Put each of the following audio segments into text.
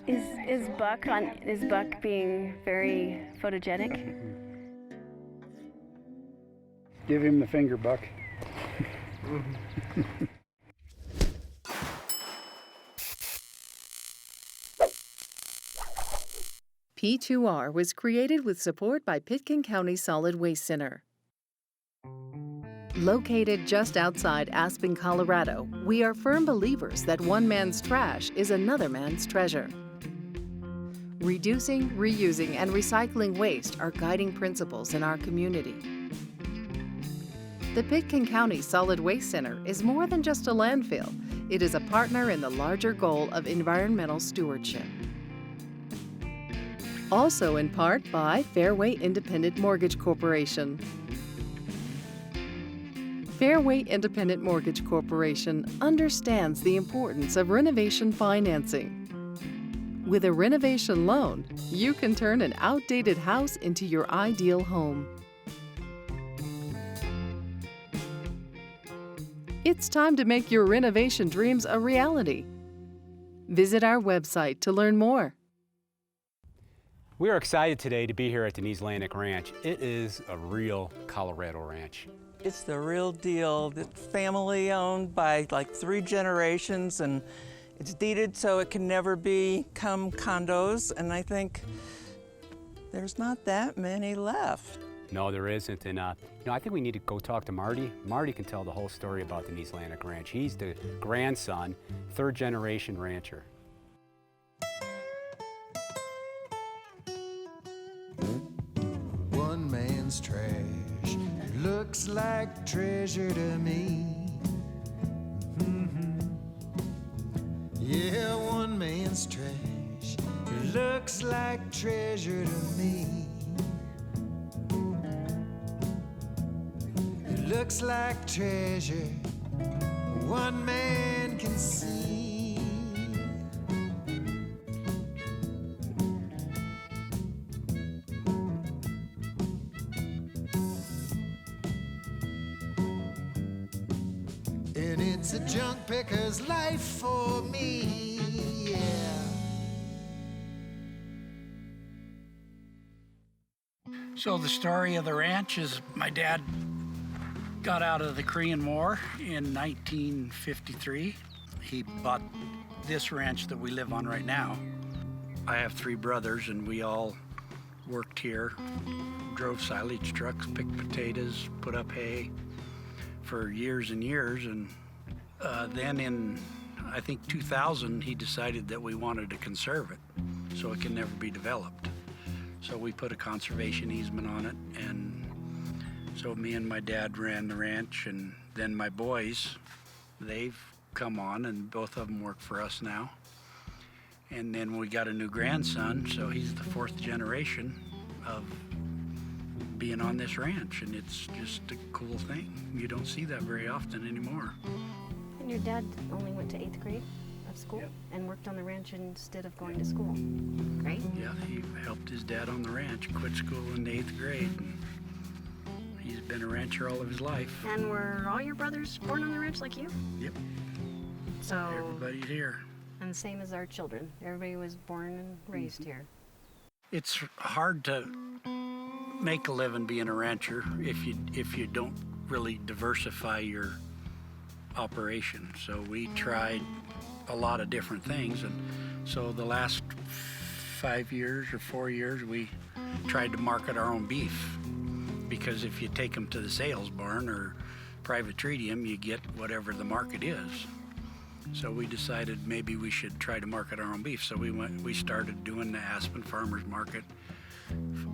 Is Buck being very photogenic? Give him the finger, Buck. P2R was created with support by Pitkin County Solid Waste Center. Located just outside Aspen, Colorado, we are firm believers that one man's trash is another man's treasure. Reducing, reusing, and recycling waste are guiding principles in our community. The Pitkin County Solid Waste Center is more than just a landfill. It is a partner in the larger goal of environmental stewardship. Also in part by Fairway Independent Mortgage Corporation. Fairway Independent Mortgage Corporation understands the importance of renovation financing. With a renovation loan, you can turn an outdated house into your ideal home. It's time to make your renovation dreams a reality. Visit our website to learn more. We are excited today to be here at the Nieslanik Ranch. It is a real Colorado ranch. It's the real deal. It's family owned by like 3 generations, and it's deeded so it can never become condos, and I think there's not that many left. No, there isn't, and I think we need to go talk to Marty. Marty can tell the whole story about the Nieslanik Ranch. He's the grandson, 3rd generation rancher. One man's trash looks like treasure to me. Yeah, one man's trash, it looks like treasure to me. It looks like treasure one man can see. And it's a junk picker's life for me, yeah. So the story of the ranch is my dad got out of the Korean War in 1953. He bought this ranch that we live on right now. I have 3 brothers, and we all worked here, drove silage trucks, picked potatoes, put up hay for years and years. And then in, I think, 2000, he decided that we wanted to conserve it so it can never be developed. So we put a conservation easement on it, and so me and my dad ran the ranch, and then my boys, they've come on, and both of them work for us now. And then we got a new grandson, so he's the 4th generation of being on this ranch, and it's just a cool thing. You don't see that very often anymore. And your dad only went to 8th grade of school and worked on the ranch instead of going to school, right? Yeah, he helped his dad on the ranch, quit school in the 8th grade. And he's been a rancher all of his life. And were all your brothers born on the ranch like you? Yep. So Everybody's here. And the same as our children. Everybody was born and raised here. It's hard to make a living being a rancher if you don't really diversify your operation. So we tried a lot of different things, and so the last 5 years or 4 years we tried to market our own beef, because if you take them to the sales barn or private treaty them, you get whatever the market is. So we decided maybe we should try to market our own beef. So we started doing the Aspen Farmers Market,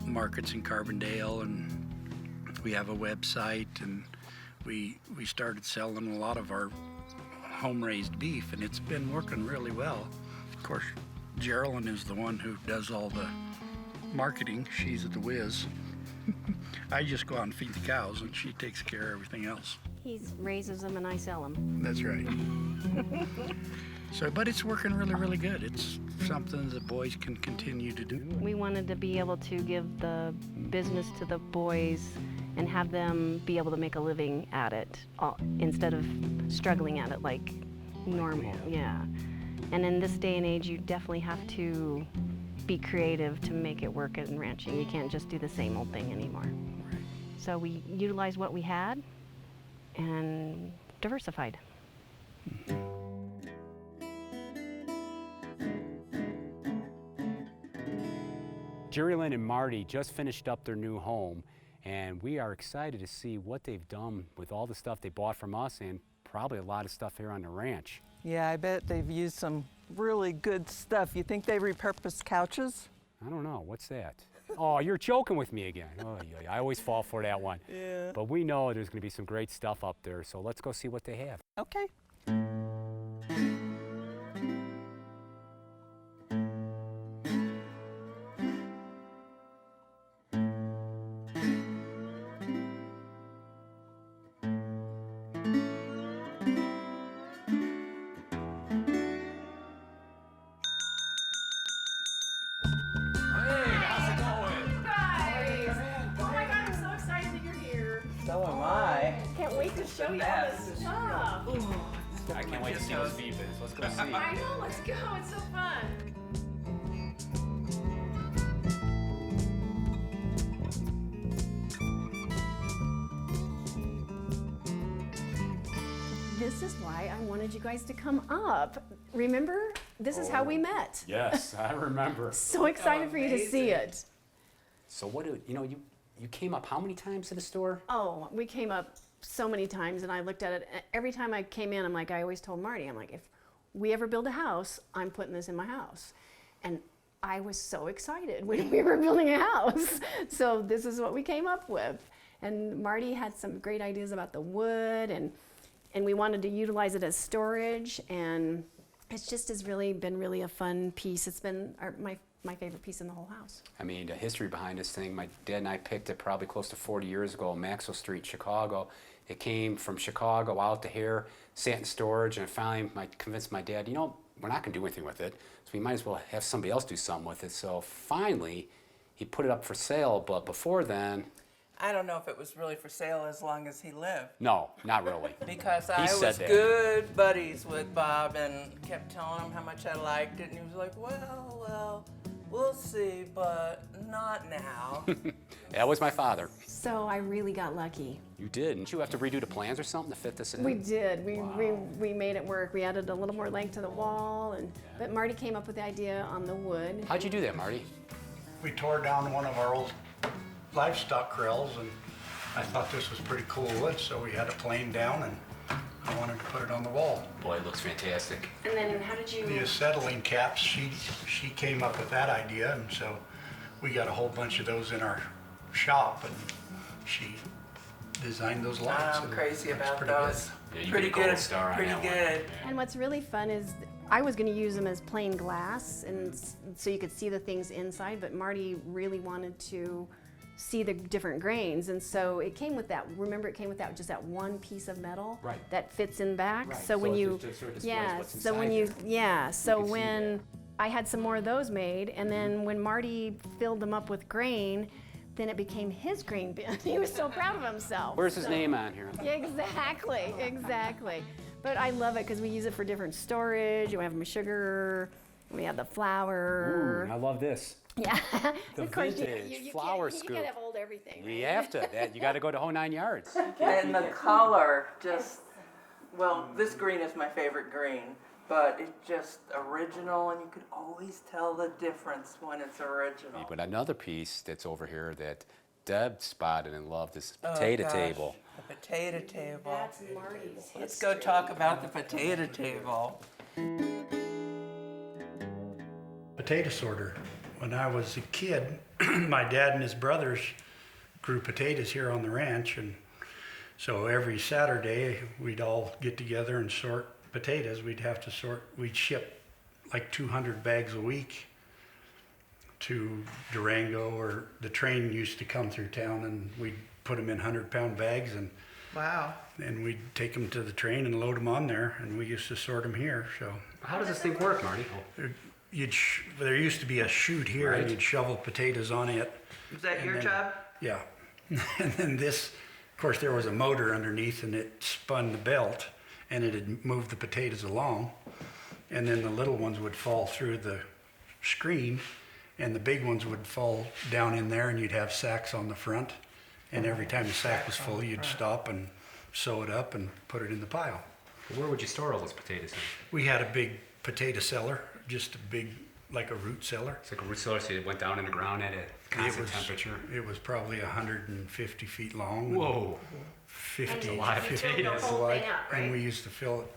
markets in Carbondale, and we have a website, and we started selling a lot of our home-raised beef, and it's been working really well. Of course, Jerilyn is the one who does all the marketing. She's at the whiz. I just go out and feed the cows, and she takes care of everything else. He raises them and I sell them. That's right. So, but it's working really, really good. It's something the boys can continue to do. We wanted to be able to give the business to the boys and have them be able to make a living at it instead of struggling at it like normal. Yeah. And in this day and age, you definitely have to be creative to make it work in ranching. You can't just do the same old thing anymore. So we utilized what we had and diversified. Jerilyn and Marty just finished up their new home, and we are excited to see what they've done with all the stuff they bought from us and probably a lot of stuff here on the ranch. Yeah, I bet they've used some really good stuff. You think they repurposed couches? I don't know, what's that? Oh, you're joking with me again. Oh, yeah, I always fall for that one. Yeah. But we know there's going to be some great stuff up there, so let's go see what they have. Okay. So am I. Can't wait to show you all this stuff. I can't wait to see those beavers. Let's go see. I know, let's go. It's so fun. This is why I wanted you guys to come up. Remember? This is how we met. Yes, I remember. So excited for you to see it. So what do you know? You came up how many times to the store? Oh, we came up so many times, and I looked at it. Every time I came in, I'm like, I always told Marty, I'm like, if we ever build a house, I'm putting this in my house. And I was so excited when we were building a house. So this is what we came up with. And Marty had some great ideas about the wood, and we wanted to utilize it as storage. And it's just has really been really a fun piece. It's been my favorite piece in the whole house. I mean, the history behind this thing, my dad and I picked it probably close to 40 years ago on Maxwell Street, Chicago. It came from Chicago out to here, sat in storage, and finally I convinced my dad, you know, we're not gonna do anything with it, so we might as well have somebody else do something with it. So finally, he put it up for sale, but before then, I don't know if it was really for sale as long as he lived. no, not really. Because He I said was that. good buddies with Bob and kept telling him how much I liked it, and he was like, well, we'll see, but not now. That was my father. So I really got lucky. You did. Didn't you have to redo the plans or something to fit this in? We did. We made it work. We added a little more length to the wall, but Marty came up with the idea on the wood. How'd you do that, Marty? We tore down one of our old livestock corrals, and I thought this was pretty cool wood, so we had it planed down, and I wanted to put it on the wall. Boy, it looks fantastic. And then how did you? The acetylene caps, she came up with that idea, and so we got a whole bunch of those in our shop, and she designed those lights. I'm and crazy that's about pretty those. Yeah, you Pretty get a gold good. star on Pretty that one. good. And what's really fun is I was going to use them as plain glass, and so you could see the things inside. But Marty really wanted to see the different grains, and so it came with that. Remember, it came with that just that one piece of metal Right. that fits in back. Right. So when So it you, just sort of displays yeah. what's So when inside you, there. yeah. So can see when that. I had some more of those made, and then when Marty filled them up with grain, then it became his grain bin. He was so proud of himself. Where's his name on here? Exactly, exactly. But I love it because we use it for different storage. We have my sugar, we have the flour. Ooh, I love this. Yeah. The Of course, vintage you flour can't, scoop. You can't have old everything. You have to. You got to go the whole 9 yards. And the color just, well, this green is my favorite green, but it's just original, and you can always tell the difference when it's original. But another piece that's over here that Deb spotted and loved is the potato gosh, table. The potato table. That's Marty's. Let's go talk about the potato table. Potato sorter. When I was a kid, my dad and his brothers grew potatoes here on the ranch, and so every Saturday we'd all get together and sort potatoes. We'd ship like 200 bags a week to Durango, or the train used to come through town, and we'd put them in 100-pound bags, and Wow. we'd take them to the train and load them on there, and we used to sort them here. So How does this thing work, Marty? there used to be a chute here, Right. and you'd shovel potatoes on it. Is that And your then- job? Yeah. And then this, of course, there was a motor underneath, and it spun the belt, and it'd move the potatoes along. and then the little ones would fall through the screen, and the big ones would fall down in there, and you'd have sacks on the front. And every time the sack was full, you'd stop and sew it up and put it in the pile. Where would you store all those potatoes in? We had a big potato cellar, just a big, like a root cellar. It's like a root cellar, so it went down in the ground at a constant temperature. It was probably 150 feet long. Whoa. 50, a lot of 50 potatoes. feet wide, and we used to fill it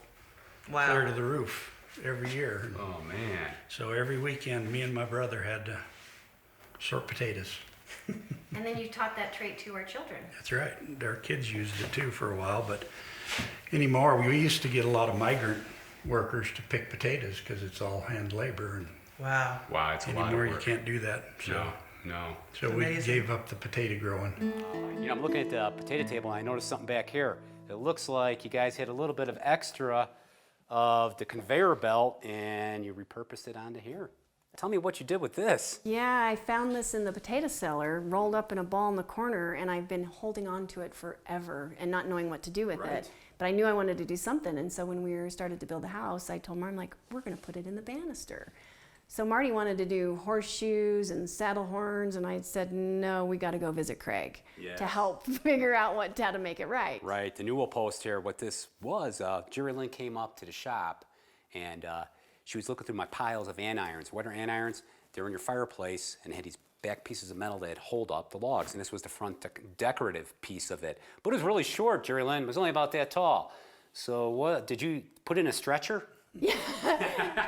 clear to the roof every year. Oh man. So every weekend, me and my brother had to sort potatoes. And then you taught that trait to our children. That's right. Our kids used it too for a while, but anymore, we used to get a lot of migrant workers to pick potatoes because it's all hand labor. And Wow. Wow, it's a lot of anymore, work. you can't do that. So, No. so we gave up the potato growing. You know, I'm looking at the potato table and I noticed something back here. It looks like you guys had a little bit of extra of the conveyor belt and you repurposed it onto here. Tell me what you did with this. Yeah, I found this in the potato cellar, rolled up in a ball in the corner, and I've been holding on to it forever and not knowing what to do with it. But I knew I wanted to do something, and so when we started to build the house, I told Marty, I'm like, we're gonna put it in the banister. So Marty wanted to do horseshoes and saddle horns, and I said, no, we gotta go visit Craig to help figure out how to make it right. Right, the newel post here, what this was, Jerilyn came up to the shop and she was looking through my piles of andirons. What are andirons? They're in your fireplace and had these back pieces of metal that hold up the logs, and this was the front decorative piece of it. But it was really short, Jerilyn. It was only about that tall. So what, did you put in a stretcher?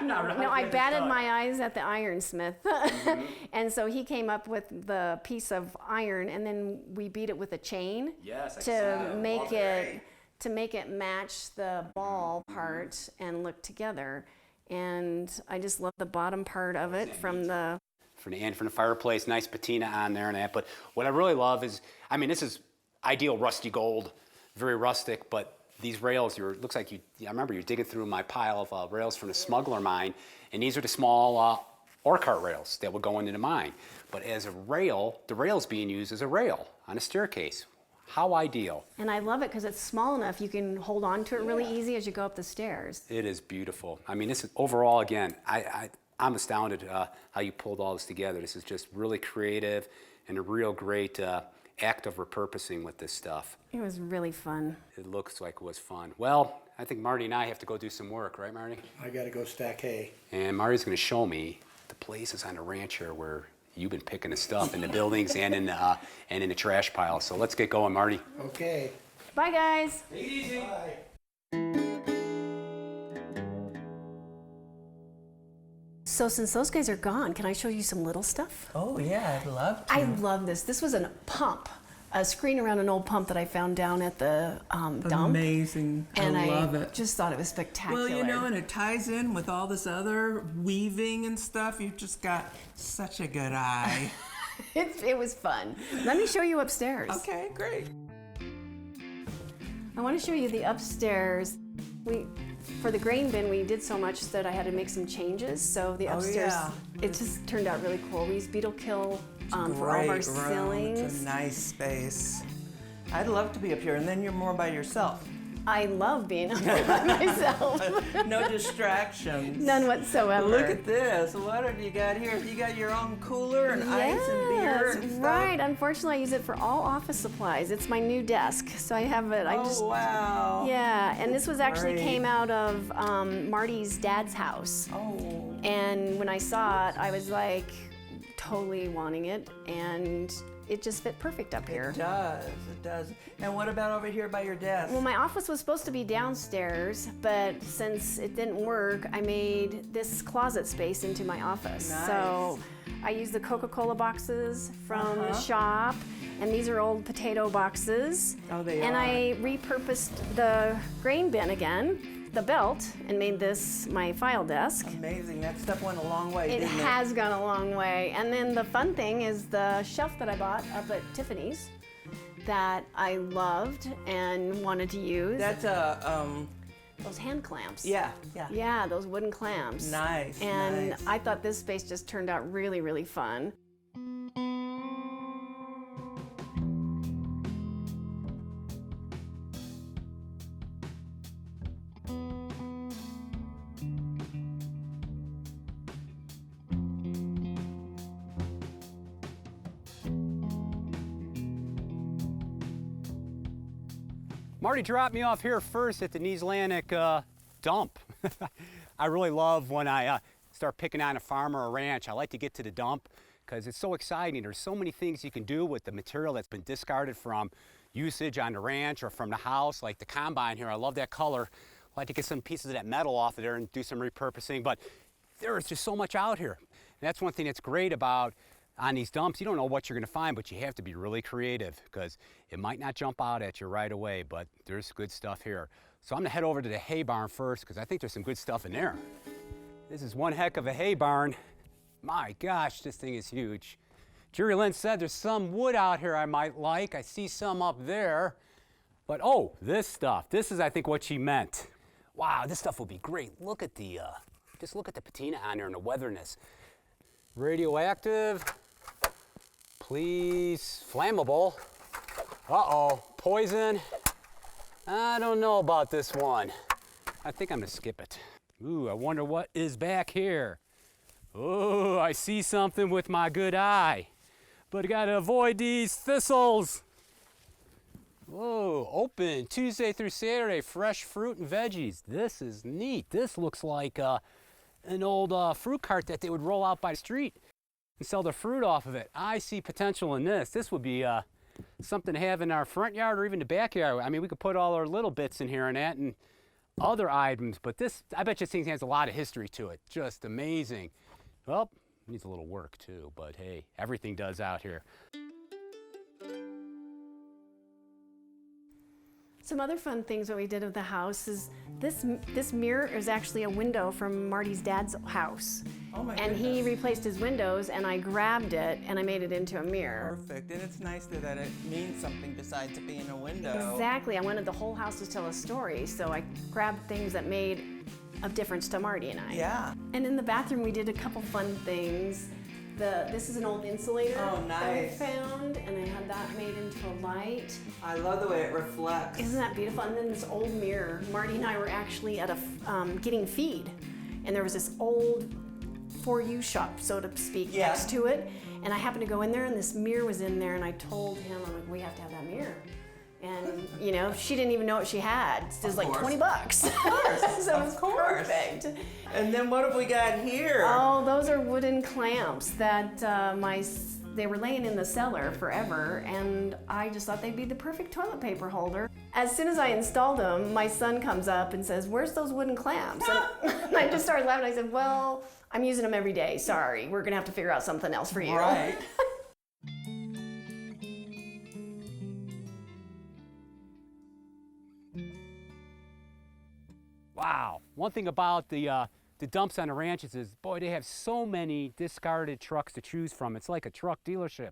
No, I batted my eyes at the ironsmith. And so he came up with the piece of iron, and then we beat it with a chain to make it match the ball part and look together. And I just love the bottom part of it from the fireplace, nice patina on there and that. But what I really love is, I mean, this is ideal rusty gold, very rustic, but these rails, looks like I remember you digging through my pile of rails from the smuggler mine, and these are the small ore cart rails that would go into the mine. But as a rail, the rail's being used as a rail on a staircase. How ideal. And I love it because it's small enough you can hold on to it really easy as you go up the stairs. It is beautiful. I mean, this is overall, again, I'm astounded how you pulled all this together. This is just really creative and a real great act of repurposing with this stuff. It was really fun. It looks like it was fun. Well, I think Marty and I have to go do some work, right, Marty? I got to go stack hay. And Marty's going to show me the places on the ranch here where you've been picking the stuff in the buildings and in the trash pile. So let's get going, Marty. Okay. Bye, guys. Take it easy. Bye. So since those guys are gone, can I show you some little stuff? Oh yeah, I'd love to. I love this. This was a pump, a screen around an old pump that I found down at the dump. Amazing. And I love it. Just thought it was spectacular. Well, you know, and it ties in with all this other weaving and stuff. You've just got such a good eye. It was fun. Let me show you upstairs. Okay, great. I want to show you the upstairs. For the grain bin, we did so much that I had to make some changes. So the upstairs, it just turned out really cool. We used beetle kill for all of our ceilings. It's a nice space. I'd love to be up here, and then you're more by yourself. I love being up there by myself. No distractions. None whatsoever. Look at this. What have you got here? You got your own cooler and ice and beer and stuff? Right. Unfortunately, I use it for all office supplies. It's my new desk, so I have it. Wow. Yeah, and this was actually came out of Marty's dad's house. Oh. And when I saw it, I was like totally wanting it, and it just fit perfect up here. It does. And what about over here by your desk? Well, my office was supposed to be downstairs, but since it didn't work, I made this closet space into my office. Nice. So I used the Coca-Cola boxes from the shop, and these are old potato boxes. Oh, they and are. I repurposed the grain bin again, the belt, and made this my file desk. Amazing. That stuff went a long way, It didn't it? has gone a long way. And then the fun thing is the shelf that I bought up at Tiffany's that I loved and wanted to use. That's those hand clamps. yeah. Yeah, those wooden clamps. Nice, And nice. I thought this space just turned out really, really fun. Marty dropped me off here first at the Nieslanik dump. I really love when I start picking on a farm or a ranch. I like to get to the dump because it's so exciting. There's so many things you can do with the material that's been discarded from usage on the ranch or from the house, like the combine here. I love that color. I like to get some pieces of that metal off of there and do some repurposing, but there is just so much out here. And that's one thing that's great about on these dumps. You don't know what you're going to find, but you have to be really creative because it might not jump out at you right away, but there's good stuff here. So I'm going to head over to the hay barn first because I think there's some good stuff in there. This is one heck of a hay barn. My gosh, this thing is huge. Jerilyn said there's some wood out here I might like. I see some up there. But oh, this stuff. This is, I think, what she meant. Wow, this stuff will be great. Look at the, just look at the patina on there and the weatherness. Radioactive. Please, flammable. Uh-oh, poison. I don't know about this one. I think I'm gonna skip it. Ooh, I wonder what is back here. Oh, I see something with my good eye. But I gotta avoid these thistles. Whoa, open Tuesday through Saturday, fresh fruit and veggies. This is neat. This looks like an old fruit cart that they would roll out by the street and sell the fruit off of it. I see potential in this. This would be something to have in our front yard or even the backyard. I mean, we could put all our little bits in here and that and other items, but this, I bet you this thing has a lot of history to it. Just amazing. Well, needs a little work too, but hey, everything does out here. Some other fun things that we did with the house is this mirror is actually a window from Marty's dad's house. Oh my and goodness. he replaced his windows and I grabbed it and I made it into a mirror. Perfect, and it's nice that it means something besides it being a window. Exactly, I wanted the whole house to tell a story, so I grabbed things that made a difference to Marty and I. Yeah. And in the bathroom we did a couple fun things. This is an old insulator Oh, that we nice. found, and I had that made into a light. I love the way it reflects. Isn't that beautiful? And then this old mirror. Marty and I were actually at a getting feed, and there was this old for you shop, so to speak, Yeah. next to it. And I happened to go in there, and this mirror was in there, and I told him, I'm like, we have to have that mirror. And you know, she didn't even know what she had. It was like course. $20. Of course, so it of was course. perfect. And then what have we got here? Oh, those are wooden clamps that they were laying in the cellar forever, and I just thought they'd be the perfect toilet paper holder. As soon as I installed them, my son comes up and says, "Where's those wooden clamps?" And I just started laughing. I said, "Well, I'm using them every day. Sorry, we're gonna have to figure out something else for you." Right. Wow. One thing about the dumps on the ranches is, boy, they have so many discarded trucks to choose from. It's like a truck dealership.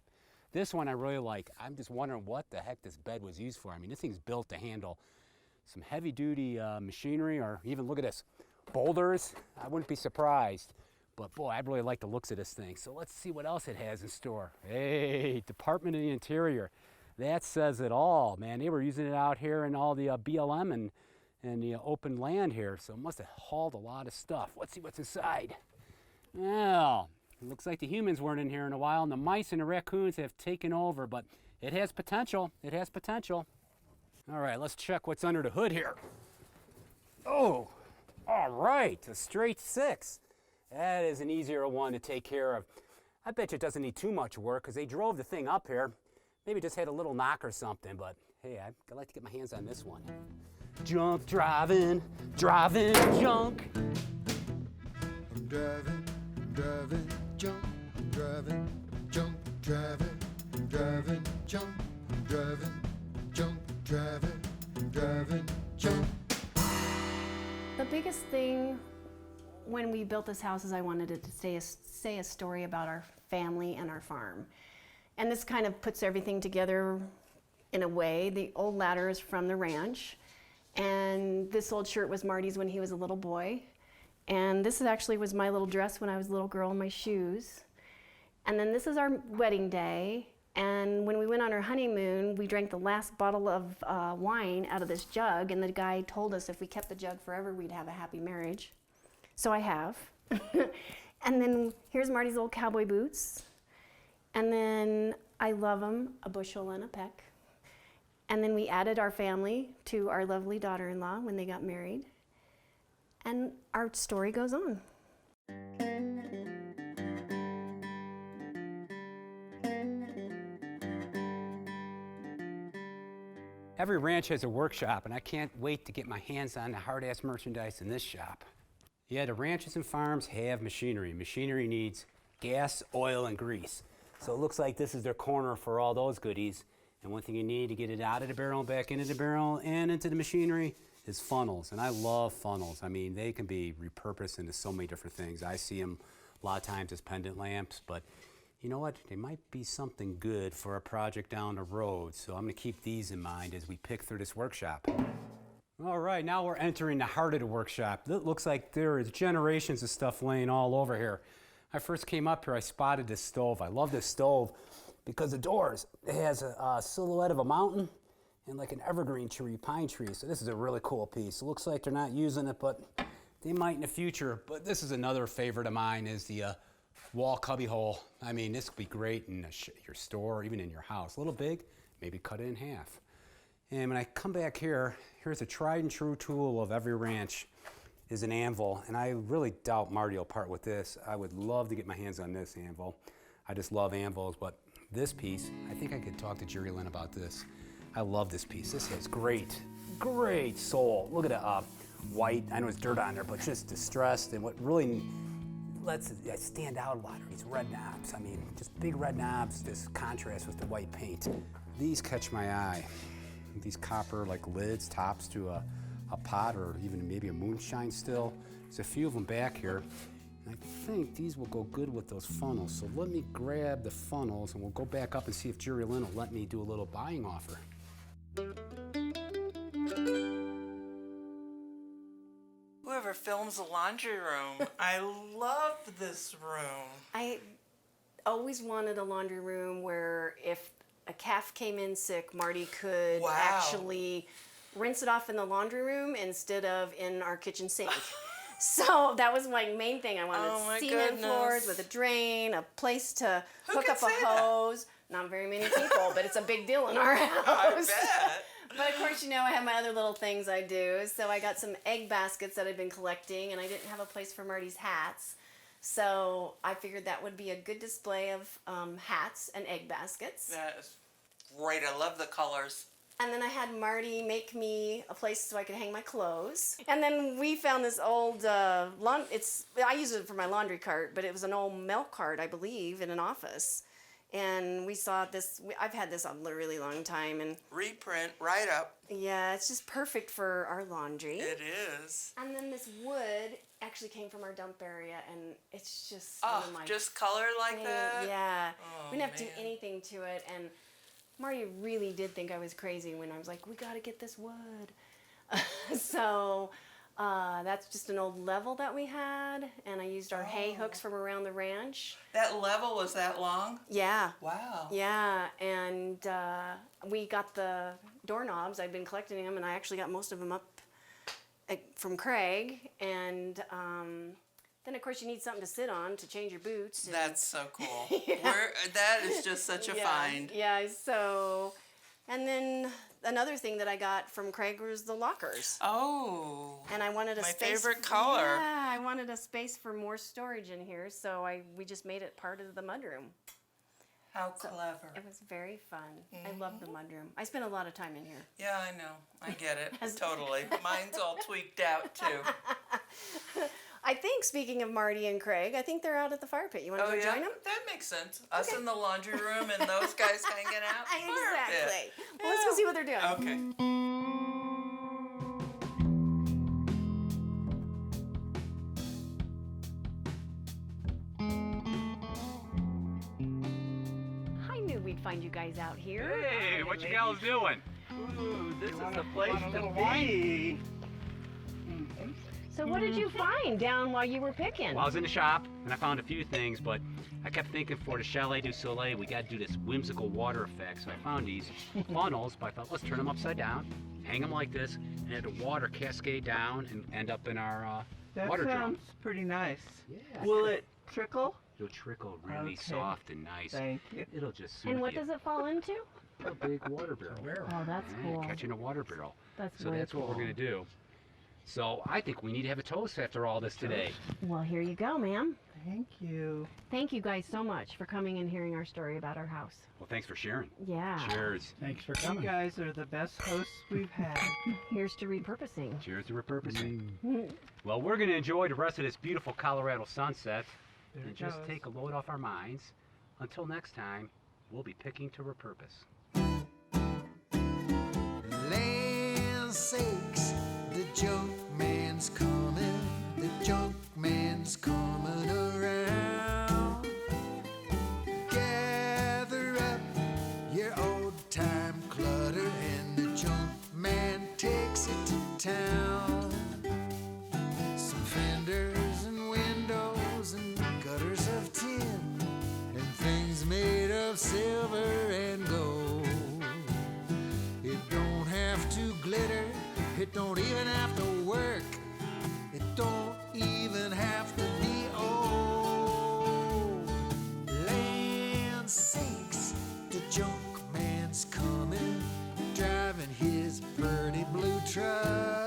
This one I really like. I'm just wondering what the heck this bed was used for. I mean, this thing's built to handle some heavy-duty machinery, or even, look at this, boulders. I wouldn't be surprised. But boy, I really like the looks of this thing. So let's see what else it has in store. Hey, Department of the Interior. That says it all, man. They were using it out here in all the BLM and the open land here, so it must have hauled a lot of stuff. Let's see what's inside. Well, it looks like the humans weren't in here in a while, and the mice and the raccoons have taken over, but it has potential. It has potential. All right, let's check what's under the hood here. Oh, all right, a straight 6. That is an easier one to take care of. I bet you it doesn't need too much work because they drove the thing up here. Maybe just had a little knock or something, but hey, I'd like to get my hands on this one. Junk driving, driving junk. I'm driving, junk, I'm driving, junk, driving, junk, I'm driving, junk, driving, junk. The biggest thing when we built this house is I wanted it to say a story about our family and our farm. And this kind of puts everything together in a way. The old ladder is from the ranch. And this old shirt was Marty's when he was a little boy. And this actually was my little dress when I was a little girl, and my shoes. And then this is our wedding day. And when we went on our honeymoon, we drank the last bottle of wine out of this jug. And the guy told us if we kept the jug forever, we'd have a happy marriage. So I have. And then here's Marty's old cowboy boots. And then I love them, a bushel and a peck. And then we added our family to our lovely daughter-in-law when they got married. And our story goes on. Every ranch has a workshop, and I can't wait to get my hands on the hard-ass merchandise in this shop. Yeah, the ranches and farms have machinery. Machinery needs gas, oil, and grease. So it looks like this is their corner for all those goodies. And one thing you need to get it out of the barrel and back into the barrel and into the machinery is funnels. And I love funnels. I mean, they can be repurposed into so many different things. I see them a lot of times as pendant lamps, but you know what? They might be something good for a project down the road. So I'm gonna keep these in mind as we pick through this workshop. All right, now we're entering the heart of the workshop. It looks like there is generations of stuff laying all over here. I first came up here, I spotted this stove. I love this stove because the doors, it has a silhouette of a mountain and like an evergreen tree, pine tree. So this is a really cool piece. It looks like they're not using it, but they might in the future. But this is another favorite of mine is the wall cubby hole. I mean, this would be great in your store or even in your house. A little big, maybe cut it in half. And when I come back here, here's a tried and true tool of every ranch is an anvil. And I really doubt Marty will part with this. I would love to get my hands on this anvil. I just love anvils, but this piece, I think I could talk to Jerilyn about this. I love this piece. This has great, great soul. Look at the white, I know it's dirt on there, but just distressed. And what really lets it stand out a lot are these red knobs. I mean, just big red knobs, this contrast with the white paint. These catch my eye. These copper like lids, tops to a pot or even maybe a moonshine still. There's a few of them back here. And I think these will go good with those funnels. So let me grab the funnels and we'll go back up and see if Jerilyn will let me do a little buying offer. Whoever films the laundry room, I love this room. I always wanted a laundry room where if a calf came in sick, Marty could actually rinse it off in the laundry room instead of in our kitchen sink. So that was my main thing. I wanted cement floors with a drain, a place to hook up a hose. Not very many people, but it's a big deal in our house. I bet. But of course, you know, I have my other little things I do. So I got some egg baskets that I've been collecting, and I didn't have a place for Marty's hats. So I figured that would be a good display of hats and egg baskets. That is great. I love the colors. And then I had Marty make me a place so I could hang my clothes. And then we found this old, I use it for my laundry cart, but it was an old milk cart, I believe, in an office. And we saw this, I've had this a really long time. And reprint, right up. Yeah, it's just perfect for our laundry. It is. And then this wood actually came from our dump area, and it's just just colored like that? Yeah. Oh, we didn't have to do anything to it. And Marty really did think I was crazy when I was like, we got to get this wood. So that's just an old level that we had, and I used our hay hooks from around the ranch. That level was that long? Yeah. Wow. Yeah, and we got the doorknobs. I'd been collecting them, and I actually got most of them up from Craig, and then of course you need something to sit on to change your boots. That's so cool. That is just such a find. Yeah, so, and then another thing that I got from Craig was the lockers. Oh. And I wanted a my space. favorite color. Yeah, I wanted a space for more storage in here, so we just made it part of the mudroom. How clever. It was very fun. I love the mudroom. I spent a lot of time in here. Yeah, I know. I get it. Totally. Mine's all tweaked out, too. I think, speaking of Marty and Craig, I think they're out at the fire pit. You want to go join them? That makes sense. Us in the laundry room and those guys hanging out. Exactly. Well, let's go see what they're doing. Okay. I knew we'd find you guys out here. Hey, what you gals doing? Ooh, this is the place to be. So what did you find down while you were picking? Well, I was in the shop and I found a few things, but I kept thinking for the Chalet du Soleil, we got to do this whimsical water effect. So I found these funnels, but I thought, let's turn them upside down, hang them like this, and have the water cascade down and end up in our water drum. That sounds pretty nice. Yeah. Will it trickle? It'll trickle really Okay. soft and nice. Thank you. It'll just soothe And what you. does it fall into? A big water barrel. Oh, that's Yeah, cool. catching a water barrel. That's So way that's what we're cool. gonna do. So I think we need to have a toast after all this today. Well, here you go, ma'am. Thank you. Thank you guys so much for coming and hearing our story about our house. Well, thanks for sharing. Yeah. Cheers. Thanks for You coming. guys are the best hosts we've had. Here's to repurposing. Cheers to repurposing. Well, we're gonna enjoy the rest of this beautiful Colorado sunset There and it just goes. take a load off our minds. Until next time, we'll be picking to repurpose. Land sakes, the junk man's coming, the junk man's coming around. Gather up your old time clutter, and the junk man takes it to town. Some fenders and windows and gutters of tin, and things made of silver and gold. It don't have to glitter, it don't even have to work, it don't even have to be old. Land sakes, the junk man's coming, driving his pretty blue truck.